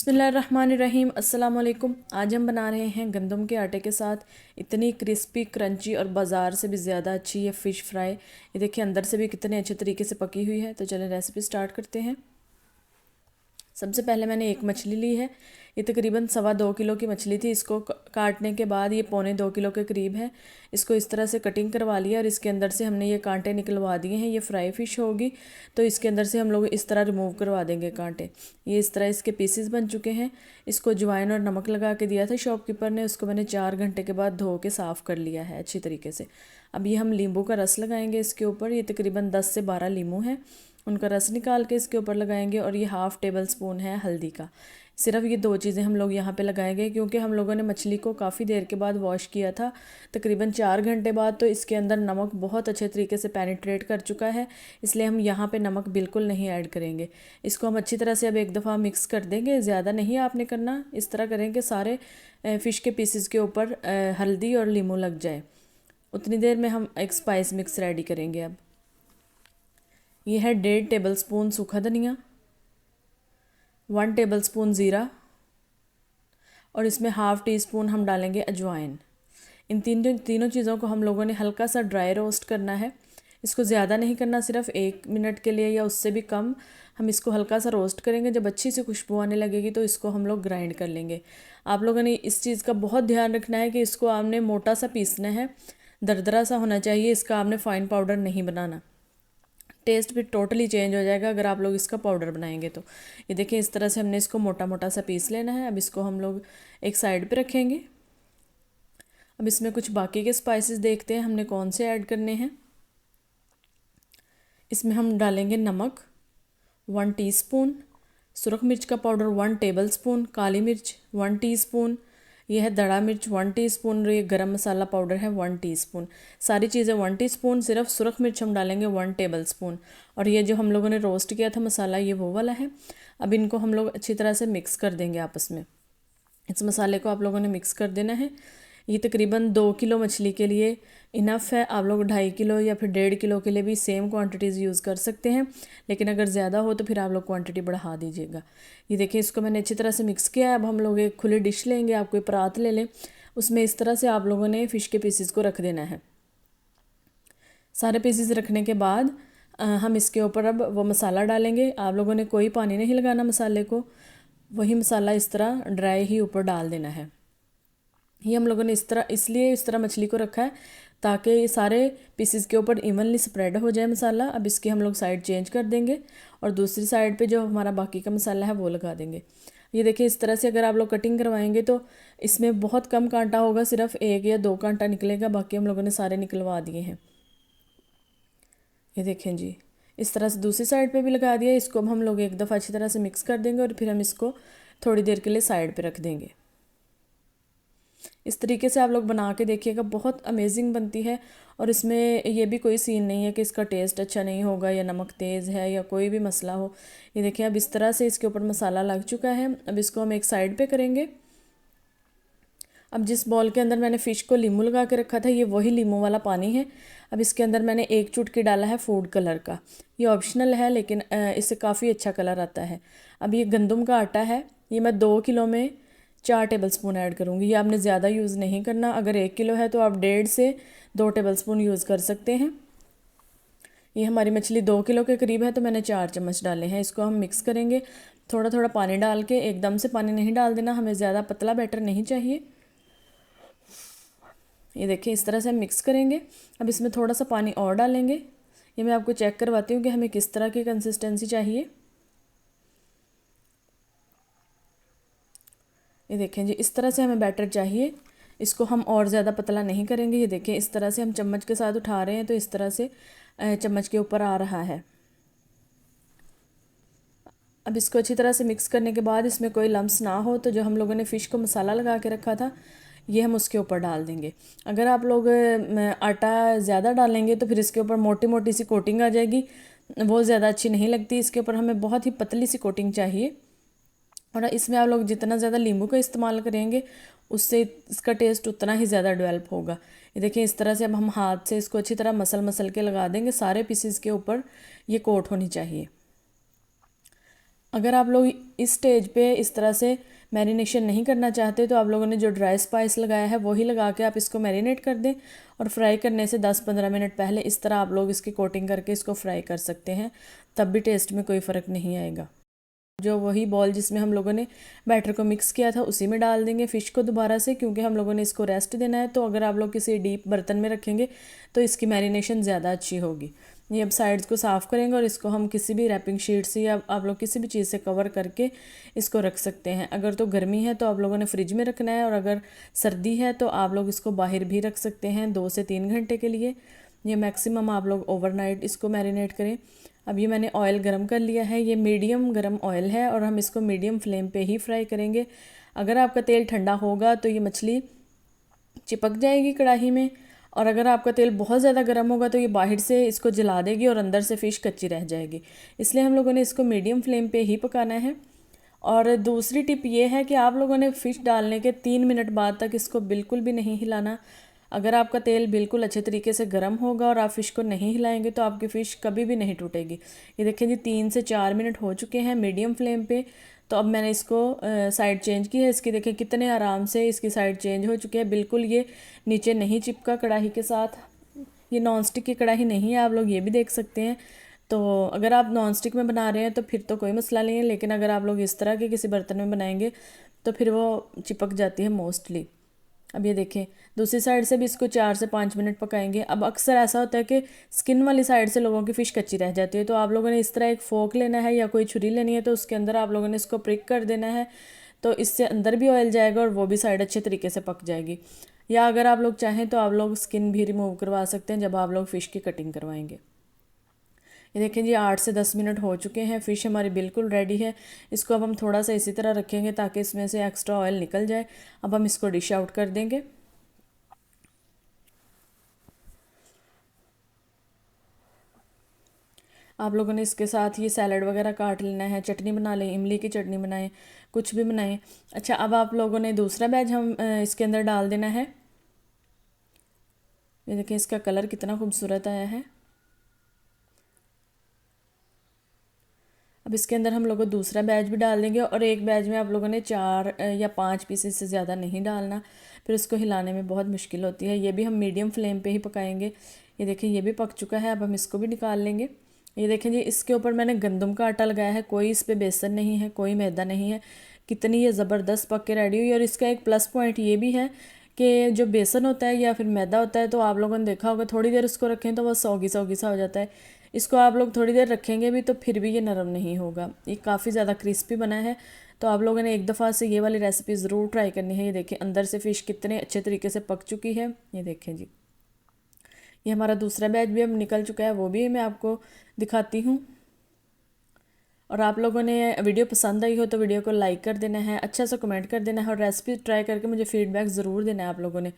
बिस्मिल्लाहिर्रहमानिर्रहीम अस्सलाम वालेकुम। आज हम बना रहे हैं गंदम के आटे के साथ इतनी क्रिस्पी क्रंची और बाज़ार से भी ज़्यादा अच्छी ये फ़िश फ्राई। ये देखिए अंदर से भी कितने अच्छे तरीके से पकी हुई है। तो चलें रेसिपी स्टार्ट करते हैं। सबसे पहले मैंने एक मछली ली है। ये तकरीबन 2.25 किलो की मछली थी। इसको काटने के बाद ये 2.25 किलो के करीब है। इसको इस तरह से कटिंग करवा लिया और इसके अंदर से हमने ये कांटे निकलवा दिए हैं। ये फ्राई फ़िश होगी तो इसके अंदर से हम लोग इस तरह रिमूव करवा देंगे कांटे। ये इस तरह इसके पीसेस बन चुके हैं। इसको अजवाइन और नमक लगा के दिया था शॉपकीपर ने। उसको मैंने 4 घंटे के बाद धो के साफ़ कर लिया है अच्छी तरीके से। अब ये हम नींबू का रस लगाएंगे इसके ऊपर। ये तकरीबन 10 से 12 नींबू हैं, उनका रस निकाल के इसके ऊपर लगाएंगे। और ये हाफ़ टेबल स्पून है हल्दी का। सिर्फ ये 2 चीज़ें हम लोग यहाँ पे लगाएंगे क्योंकि हम लोगों ने मछली को काफ़ी देर के बाद वॉश किया था, तकरीबन 4 घंटे बाद। तो इसके अंदर नमक बहुत अच्छे तरीके से पेनिट्रेट कर चुका है, इसलिए हम यहाँ पे नमक बिल्कुल नहीं ऐड करेंगे। इसको हम अच्छी तरह से अब एक दफ़ा मिक्स कर देंगे। ज़्यादा नहीं आपने करना, इस तरह करें कि सारे फ़िश के पीसेस के ऊपर हल्दी और नींबू लग जाए। उतनी देर में हम एक स्पाइस मिक्स रेडी करेंगे। अब ये है 1.5 टेबल स्पून सूखा धनिया, 1 टेबल स्पून ज़ीरा और इसमें हाफ़ टी स्पून हम डालेंगे अजवाइन। इन तीनों चीज़ों को हम लोगों ने हल्का सा ड्राई रोस्ट करना है। इसको ज़्यादा नहीं करना, सिर्फ 1 मिनट के लिए या उससे भी कम हम इसको हल्का सा रोस्ट करेंगे। जब अच्छी सी खुशबू आने लगेगी तो इसको हम लोग ग्राइंड कर लेंगे। आप लोगों ने इस चीज़ का बहुत ध्यान रखना है कि इसको आपने मोटा सा पीसना है, दरदरा सा होना चाहिए। इसका आपने फ़ाइन पाउडर नहीं बनाना, टेस्ट भी टोटली चेंज हो जाएगा अगर आप लोग इसका पाउडर बनाएंगे तो। ये देखिए इस तरह से हमने इसको मोटा मोटा सा पीस लेना है। अब इसको हम लोग एक साइड पे रखेंगे। अब इसमें कुछ बाकी के स्पाइसेस देखते हैं हमने कौन से ऐड करने हैं। इसमें हम डालेंगे नमक 1 टीस्पून, सुरख मिर्च का पाउडर 1 टेबल स्पून, काली मिर्च 1 टीस्पून, यह है दड़ा मिर्च 1 टीस्पून, और ये गरम मसाला पाउडर है 1 टीस्पून। सारी चीज़ें 1 टीस्पून, सिर्फ सुरख मिर्च हम डालेंगे 1 टेबल स्पून। और ये जो हम लोगों ने रोस्ट किया था मसाला, ये वो वाला है। अब इनको हम लोग अच्छी तरह से मिक्स कर देंगे आपस में। इस मसाले को आप लोगों ने मिक्स कर देना है। ये तकरीबन 2 किलो मछली के लिए इनफ है। आप लोग 2.5 किलो या फिर 1.5 किलो के लिए भी सेम क्वांटिटीज़ यूज़ कर सकते हैं, लेकिन अगर ज़्यादा हो तो फिर आप लोग क्वांटिटी बढ़ा दीजिएगा। ये देखिए इसको मैंने अच्छी तरह से मिक्स किया है। अब हम लोग एक खुली डिश लेंगे, आप कोई परात ले लें, उसमें इस तरह से आप लोगों ने फ़िश के पीसेस को रख देना है। सारे पीसेस रखने के बाद हम इसके ऊपर अब वो मसाला डालेंगे। आप लोगों ने कोई पानी नहीं लगाना मसाले को, वही मसाला इस तरह ड्राई ही ऊपर डाल देना है। ये हम लोगों ने इस तरह मछली को रखा है ताकि ये सारे पीसेस के ऊपर इवनली स्प्रेड हो जाए मसाला। अब इसकी हम लोग साइड चेंज कर देंगे और दूसरी साइड पे जो हमारा बाकी का मसाला है वो लगा देंगे। ये देखिए इस तरह से अगर आप लोग कटिंग करवाएंगे तो इसमें बहुत कम कांटा होगा, सिर्फ 1 या 2 कांटा निकलेगा, बाकी हम लोगों ने सारे निकलवा दिए हैं। ये देखें जी, इस तरह से दूसरी साइड पे भी लगा दिया। इसको अब हम लोग एक दफ़ा अच्छी तरह से मिक्स कर देंगे और फिर हम इसको थोड़ी देर के लिए साइड पे रख देंगे। इस तरीके से आप लोग बना के देखिएगा, बहुत अमेजिंग बनती है। और इसमें ये भी कोई सीन नहीं है कि इसका टेस्ट अच्छा नहीं होगा या नमक तेज़ है या कोई भी मसला हो। ये देखिए अब इस तरह से इसके ऊपर मसाला लग चुका है। अब इसको हम एक साइड पे करेंगे। अब जिस बॉल के अंदर मैंने फ़िश को लींबू लगा के रखा था, ये वही लींबू वाला पानी है। अब इसके अंदर मैंने 1 चुटकी डाला है फूड कलर का। ये ऑप्शनल है लेकिन इससे काफ़ी अच्छा कलर आता है। अब ये गंदम का आटा है, ये मैं 2 किलो में 4 टेबल स्पून ऐड करूँगी। ये आपने ज़्यादा यूज़ नहीं करना। अगर 1 किलो है तो आप 1.5 से 2 टेबल स्पून यूज़ कर सकते हैं। ये हमारी मछली 2 किलो के करीब है तो मैंने 4 चम्मच डाले हैं। इसको हम मिक्स करेंगे थोड़ा थोड़ा पानी डाल के, एकदम से पानी नहीं डाल देना, हमें ज़्यादा पतला बैटर नहीं चाहिए। ये देखिए इस तरह से हम मिक्स करेंगे। अब इसमें थोड़ा सा पानी और डालेंगे। ये मैं आपको चेक करवाती हूँ कि हमें किस तरह की कंसिस्टेंसी चाहिए। ये देखें जी, इस तरह से हमें बैटर चाहिए। इसको हम और ज़्यादा पतला नहीं करेंगे। ये देखें इस तरह से हम चम्मच के साथ उठा रहे हैं तो इस तरह से चम्मच के ऊपर आ रहा है। अब इसको अच्छी तरह से मिक्स करने के बाद इसमें कोई लम्स ना हो तो जो हम लोगों ने फ़िश को मसाला लगा के रखा था ये हम उसके ऊपर डाल देंगे। अगर आप लोग आटा ज़्यादा डालेंगे तो फिर इसके ऊपर मोटी मोटी सी कोटिंग आ जाएगी, वो ज़्यादा अच्छी नहीं लगती। इसके ऊपर हमें बहुत ही पतली सी कोटिंग चाहिए। और इसमें आप लोग जितना ज़्यादा नींबू का इस्तेमाल करेंगे उससे इसका टेस्ट उतना ही ज़्यादा डेवलप होगा। ये देखिए इस तरह से अब हम हाथ से इसको अच्छी तरह मसल के लगा देंगे। सारे पीसेस के ऊपर ये कोट होनी चाहिए। अगर आप लोग इस स्टेज पे इस तरह से मैरिनेशन नहीं करना चाहते तो आप लोगों ने जो ड्राई स्पाइस लगाया है वही लगा के आप इसको मैरिनेट कर दें, और फ्राई करने से 10-15 मिनट पहले इस तरह आप लोग इसकी कोटिंग करके इसको फ्राई कर सकते हैं, तब भी टेस्ट में कोई फ़र्क नहीं आएगा। जो वही बॉल जिसमें हम लोगों ने बैटर को मिक्स किया था उसी में डाल देंगे फ़िश को दोबारा से, क्योंकि हम लोगों ने इसको रेस्ट देना है। तो अगर आप लोग किसी डीप बर्तन में रखेंगे तो इसकी मैरिनेशन ज़्यादा अच्छी होगी। ये अब साइड्स को साफ़ करेंगे और इसको हम किसी भी रैपिंग शीट से या आप लोग किसी भी चीज़ से कवर करके इसको रख सकते हैं। अगर तो गर्मी है तो आप लोगों ने फ्रिज में रखना है, और अगर सर्दी है तो आप लोग इसको बाहर भी रख सकते हैं 2 से 3 घंटे के लिए। ये मैक्सिमम आप लोग ओवरनाइट इसको मैरिनेट करें। अब ये मैंने ऑयल गरम कर लिया है, ये मीडियम गरम ऑयल है और हम इसको मीडियम फ्लेम पे ही फ्राई करेंगे। अगर आपका तेल ठंडा होगा तो ये मछली चिपक जाएगी कढ़ाई में, और अगर आपका तेल बहुत ज़्यादा गर्म होगा तो ये बाहर से इसको जला देगी और अंदर से फ़िश कच्ची रह जाएगी। इसलिए हम लोगों ने इसको मीडियम फ्लेम पे ही पकाना है। और दूसरी टिप ये है कि आप लोगों ने फ़िश डालने के 3 मिनट बाद तक इसको बिल्कुल भी नहीं हिलाना। अगर आपका तेल बिल्कुल अच्छे तरीके से गर्म होगा और आप फ़िश को नहीं हिलाएंगे तो आपकी फ़िश कभी भी नहीं टूटेगी। ये देखें जी 3 से 4 मिनट हो चुके हैं मीडियम फ्लेम पे। तो अब मैंने इसको साइड चेंज की है, इसकी देखें कितने आराम से इसकी साइड चेंज हो चुकी है, बिल्कुल ये नीचे नहीं चिपका कढ़ाई के साथ। ये नॉन स्टिक की कढ़ाई नहीं है, आप लोग ये भी देख सकते हैं। तो अगर आप नॉन स्टिक में बना रहे हैं तो फिर तो कोई मसला नहीं है, लेकिन अगर आप लोग इस तरह के किसी बर्तन में बनाएंगे तो फिर वो चिपक जाती है मोस्टली। अब ये देखें दूसरी साइड से भी इसको 4 से 5 मिनट पकाएंगे। अब अक्सर ऐसा होता है कि स्किन वाली साइड से लोगों की फ़िश कच्ची रह जाती है, तो आप लोगों ने इस तरह एक फोक लेना है या कोई छुरी लेनी है, तो उसके अंदर आप लोगों ने इसको प्रिक कर देना है, तो इससे अंदर भी ऑयल जाएगा और वो भी साइड अच्छे तरीके से पक जाएगी। या अगर आप लोग चाहें तो आप लोग स्किन भी रिमूव करवा सकते हैं जब आप लोग फ़िश की कटिंग करवाएंगे। ये देखें जी 8 से 10 मिनट हो चुके हैं, फ़िश हमारी बिल्कुल रेडी है। इसको अब हम थोड़ा सा इसी तरह रखेंगे ताकि इसमें से एक्स्ट्रा ऑयल निकल जाए। अब हम इसको डिश आउट कर देंगे। आप लोगों ने इसके साथ ये सैलड वगैरह काट लेना है, चटनी बना लें, इमली की चटनी बनाएं, कुछ भी बनाएं। अच्छा, अब आप लोगों ने दूसरा बैच हम इसके अंदर डाल देना है। ये देखें इसका कलर कितना खूबसूरत आया है। अब इसके अंदर हम लोगों दूसरा बैच भी डाल देंगे, और एक बैच में आप लोगों ने 4 या 5 पीसेस से ज़्यादा नहीं डालना, फिर उसको हिलाने में बहुत मुश्किल होती है। ये भी हम मीडियम फ्लेम पे ही पकाएंगे। ये देखें ये भी पक चुका है, अब हम इसको भी निकाल लेंगे। ये देखें जी इसके ऊपर मैंने गंदम का आटा लगाया है, कोई इस पर बेसन नहीं है, कोई मैदा नहीं है। कितनी ये ज़बरदस्त पक के रेडी हुई। और इसका एक प्लस पॉइंट ये भी है कि जो बेसन होता है या फिर मैदा होता है तो आप लोगों ने देखा होगा थोड़ी देर उसको रखें तो वो सौगी सौगी सा हो जाता है। इसको आप लोग थोड़ी देर रखेंगे भी तो फिर भी ये नरम नहीं होगा, ये काफ़ी ज़्यादा क्रिस्पी बना है। तो आप लोगों ने एक दफ़ा से ये वाली रेसिपी ज़रूर ट्राई करनी है। ये देखें अंदर से फ़िश कितने अच्छे तरीके से पक चुकी है। ये देखें जी ये हमारा दूसरा बैच भी अब निकल चुका है, वो भी मैं आपको दिखाती हूँ। और आप लोगों ने वीडियो पसंद आई हो तो वीडियो को लाइक कर देना है, अच्छा सा कमेंट कर देना है, और रेसिपी ट्राई करके मुझे फ़ीडबैक ज़रूर देना है आप लोगों ने।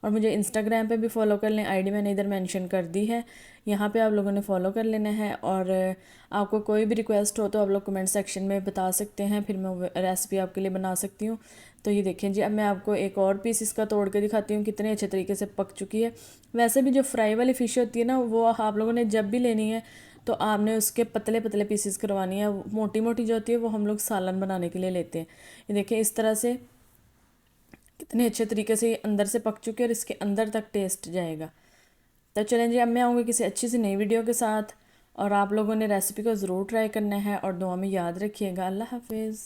और मुझे इंस्टाग्राम पे भी फॉलो कर लें, आईडी मैंने इधर मेंशन कर दी है, यहाँ पे आप लोगों ने फॉलो कर लेना है। और आपको कोई भी रिक्वेस्ट हो तो आप लोग कमेंट सेक्शन में बता सकते हैं, फिर मैं रेसिपी आपके लिए बना सकती हूँ। तो ये देखें जी अब मैं आपको एक और पीस इसका तोड़ के दिखाती हूँ कितने अच्छे तरीके से पक चुकी है। वैसे भी जो फ्राई वाली फ़िश होती है ना, वो आप लोगों ने जब भी लेनी है तो आपने उसके पतले पतले पीसेस करवानी है। मोटी मोटी जो होती है वो हम लोग सालन बनाने के लिए लेते हैं। ये देखिए इस तरह से कितने अच्छे तरीके से ये अंदर से पक चुके हैं और इसके अंदर तक टेस्ट जाएगा। तो चलें जी अब मैं आऊँगी किसी अच्छी सी नई वीडियो के साथ, और आप लोगों ने रेसिपी को ज़रूर ट्राई करना है और दुआ में याद रखिएगा। अल्लाह हाफिज़।